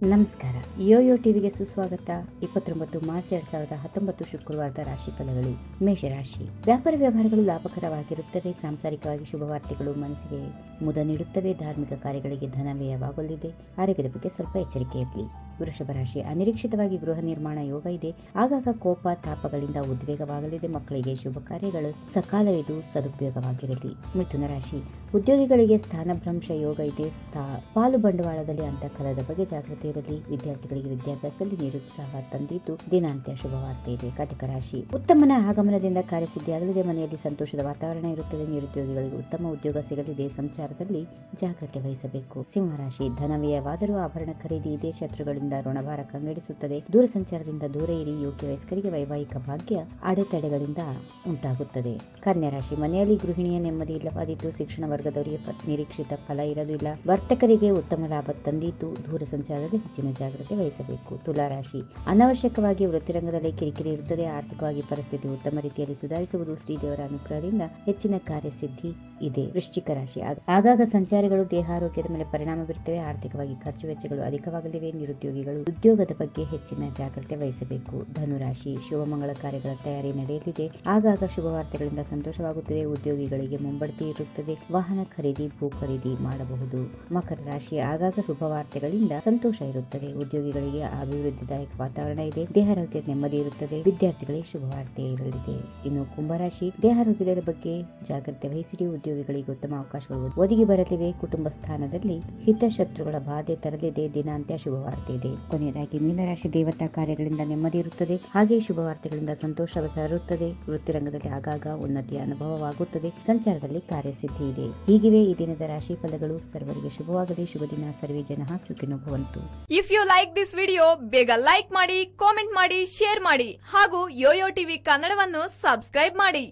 ನಮಸ್ಕಾರ. ಯೋಯೋ ಟಿವಿಗೆ ಸುಸ್ವಾಗತ. 29 ಮಾರ್ಚ್ 2019 ಶುಕ್ರವಾರದ ರಾಶಿ ಫಲಗಳು. ಮೇಷರಾಶಿ. ವ್ಯಾಪಾರ ವ್ಯವಹಾರಗಳು ಲಾಭಕರವಾಗಿರುತ್ತದೆ. ಸಾಂಸಾರಿಕವಾಗಿ ಶುಭ ವಾರ್ತೆಗಳು ಮನಸ್ಸಿಗೆ ಮುದ ನೀಡುತ್ತವೆ. ಧಾರ್ಮಿಕ ಕಾರ್ಯಗಳಿಗೆ ಧನ ವ್ಯಯವಾಗಲಿದೆ. ಆರೋಗ್ಯದ ಬಗ್ಗೆ ಸ್ವಲ್ಪ ಎಚ್ಚರಿಕೆ ಇರಲಿ. ವೃಷಭ ರಾಶಿ. ಅನಿರೀಕ್ಷಿತವಾಗಿ ಗೃಹ ನಿರ್ಮಾಣ ಯೋಗ ಇದೆ. ಆಗಾಗ ಕೋಪ ತಾಪಗಳಿಂದ ಉದ್ವೇಗವಾಗಲಿದೆ. ಮಕ್ಕಳಿಗೆ ಶುಭ ಕಾರ್ಯಗಳು ಸಕಾಲವಿದು ಸದುಪಯೋಗವಾಗಿರಲಿ. ಮಿಥುನ ರಾಶಿ. ಉದ್ಯೋಗಿಗಳಿಗೆ ಸ್ಥಾನಭ್ರಂಶ ಯೋಗ ಇದೆ. ಪಾಲು ಬಂಡವಾಳದಲ್ಲಿ ಅಂತಃಕಲದ ಬಗ್ಗೆ ಜಾಗೃತಿ ಇರಲಿ. ವಿದ್ಯಾರ್ಥಿಗಳಿಗೆ ವಿದ್ಯಾಭ್ಯಾಸದಲ್ಲಿ ನಿರುತ್ಸಾಹ ತಂದಿದ್ದು ದಿನಾಂತ್ಯ ಶುಭ ವಾರ್ತೆ ಇದೆ. ಕಟಕ ರಾಶಿ. ಉತ್ತಮನ ಆಗಮನದಿಂದ ಕಾರ್ಯಸಿದ್ಧಿಯಾಗಲಿದೆ. ಮನೆಯಲ್ಲಿ ಸಂತೋಷದ ವಾತಾವರಣ ಇರುತ್ತದೆ. ನಿರುದ್ಯೋಗಿಗಳಿಗೆ ಉತ್ತಮ ಉದ್ಯೋಗ ಸಿಗಲಿದೆ. ಸಂಚಾರದಲ್ಲಿ ಜಾಗ್ರತೆ ವಹಿಸಬೇಕು. ಸಿಂಹರಾಶಿ. ಧನವ್ಯಯವಾದರೂ ಆಭರಣ ಖರೀದಿ ಇದೆ. ಶತ್ರುಗಳಿಂದ ಋಣಭಾರ ಕಂಗೆಡಿಸುತ್ತದೆ. ದೂರ ಸಂಚಾರದಿಂದ ದೂರ ಇರಿ. ಯೋಗ್ಯ ವಯಸ್ಕರಿಗೆ ವೈವಾಹಿಕ ಭಾಗ್ಯ ಅಡೆತಡೆಗಳಿಂದ ಉಂಟಾಗುತ್ತದೆ. ಕನ್ಯಾ ರಾಶಿ. ಮನೆಯಲ್ಲಿ ಗೃಹಿಣಿಯ ನೆಮ್ಮದಿ ಇಲ್ಲವಾದಿದ್ದು ಶಿಕ್ಷಣ ವರ್ಗದವರಿಗೆ ನಿರೀಕ್ಷಿತ ಫಲ ಇರಲಿಲ್ಲ. ವರ್ತಕರಿಗೆ ಉತ್ತಮ ಲಾಭ ತಂದಿದ್ದು ದೂರ ಸಂಚಾರದಲ್ಲಿ ಹೆಚ್ಚಿನ ಜಾಗ್ರತೆ ವಹಿಸಬೇಕು. ತುಲಾ ರಾಶಿ. ಅನವಶ್ಯಕವಾಗಿ ವೃತ್ತಿರಂಗದಲ್ಲಿ ಕಿರಿಕಿರಿ ಇರುತ್ತದೆ. ಆರ್ಥಿಕವಾಗಿ ಪರಿಸ್ಥಿತಿ ಉತ್ತಮ ರೀತಿಯಲ್ಲಿ ಸುಧಾರಿಸುವುದು. ಶ್ರೀದೇವರ ಅನುಗ್ರಹದಿಂದ ಹೆಚ್ಚಿನ ಕಾರ್ಯಸಿದ್ಧಿ ಇದೆ. ವೃಶ್ಚಿಕ ರಾಶಿ. ಆಗಾಗ ಸಂಚಾರಿಗಳು ದೇಹಾರೋಗ್ಯದ ಮೇಲೆ ಪರಿಣಾಮ ಬೀರುತ್ತವೆ. ಆರ್ಥಿಕವಾಗಿ ಖರ್ಚು ವೆಚ್ಚಗಳು ಅಧಿಕವಾಗಲಿವೆ. ನಿರುದ್ಯೋಗಿಗಳು ಉದ್ಯೋಗದ ಬಗ್ಗೆ ಹೆಚ್ಚಿನ ಜಾಗ್ರತೆ ವಹಿಸಬೇಕು. ಧನುರಾಶಿ. ಶುಭ ಮಂಗಳ ಕಾರ್ಯಗಳ ತಯಾರಿ ನಡೆಯಲಿದೆ. ಆಗಾಗ ಶುಭ ವಾರ್ತೆಗಳಿಂದ ಸಂತೋಷವಾಗುತ್ತದೆ. ಉದ್ಯೋಗಿಗಳಿಗೆ ಮುಂಬಡ್ತಿ ಇರುತ್ತದೆ. ವಾಹನ ಖರೀದಿ ಭೂ ಖರೀದಿ ಮಾಡಬಹುದು. ಮಕರ ರಾಶಿ. ಆಗಾಗ ಶುಭ ವಾರ್ತೆಗಳಿಂದ ಸಂತೋಷ ಇರುತ್ತದೆ. ಉದ್ಯೋಗಿಗಳಿಗೆ ಅಭಿವೃದ್ಧಿದಾಯಕ ವಾತಾವರಣ ಇದೆ. ದೇಹಾರೋಗ್ಯದ ನೆಮ್ಮದಿ ಇರುತ್ತದೆ. ವಿದ್ಯಾರ್ಥಿಗಳಿಗೆ ಶುಭ ವಾರ್ತೆ ಇರಲಿದೆ. ಇನ್ನು ಕುಂಭರಾಶಿ. ದೇಹಾರೋಗ್ಯದ ಬಗ್ಗೆ ಜಾಗ್ರತೆ ವಹಿಸಿರಿ. ಉದ್ಯೋಗಿಗಳಿಗೆ ಉತ್ತಮ ಅವಕಾಶಗಳು ಒದಗಿ ಬರಲಿವೆ. ಕುಟುಂಬ ಸ್ಥಾನದಲ್ಲಿ ಹಿತಶತ್ರುಗಳ ಬಾಧೆ ತರಲಿದೆ. ದಿನಾಂತ್ಯ ಶುಭ ವಾರ್ತೆ ಇದೆ. ಕೊನೆಯದಾಗಿ ಮೀನರಾಶಿ. ದೇವತಾ ಕಾರ್ಯಗಳಿಂದ ನೆಮ್ಮದಿ ಇರುತ್ತದೆ. ಹಾಗೆ ಶುಭ ವಾರ್ತೆಗಳಿಂದ ಸಂತೋಷ ತರುತ್ತದೆ. ವೃತ್ತಿರಂಗದಲ್ಲಿ ಆಗಾಗ ಉನ್ನತಿಯ ಅನುಭವವಾಗುತ್ತದೆ. ಸಂಚಾರದಲ್ಲಿ ಕಾರ್ಯಸಿದ್ಧಿ ಇದೆ. ಹೀಗಿವೆ ಈ ದಿನದ ರಾಶಿ ಫಲಗಳು. ಸರ್ವರಿಗೆ ಶುಭವಾಗಲಿ. ಶುಭ ದಿನ. ಸರ್ವೇ ಜನಃ ಸುಖಿನೋ ಭವಂತು. If you like this video ಬೇಗ ಲೈಕ್ ಮಾಡಿ, ಕಾಮೆಂಟ್ ಮಾಡಿ, ಶೇರ್ ಮಾಡಿ ಹಾಗೂ ಯೋಯೋ ಟಿವಿ ಕನ್ನಡವನ್ನು ಸಬ್ಸ್ಕ್ರೈಬ್ ಮಾಡಿ.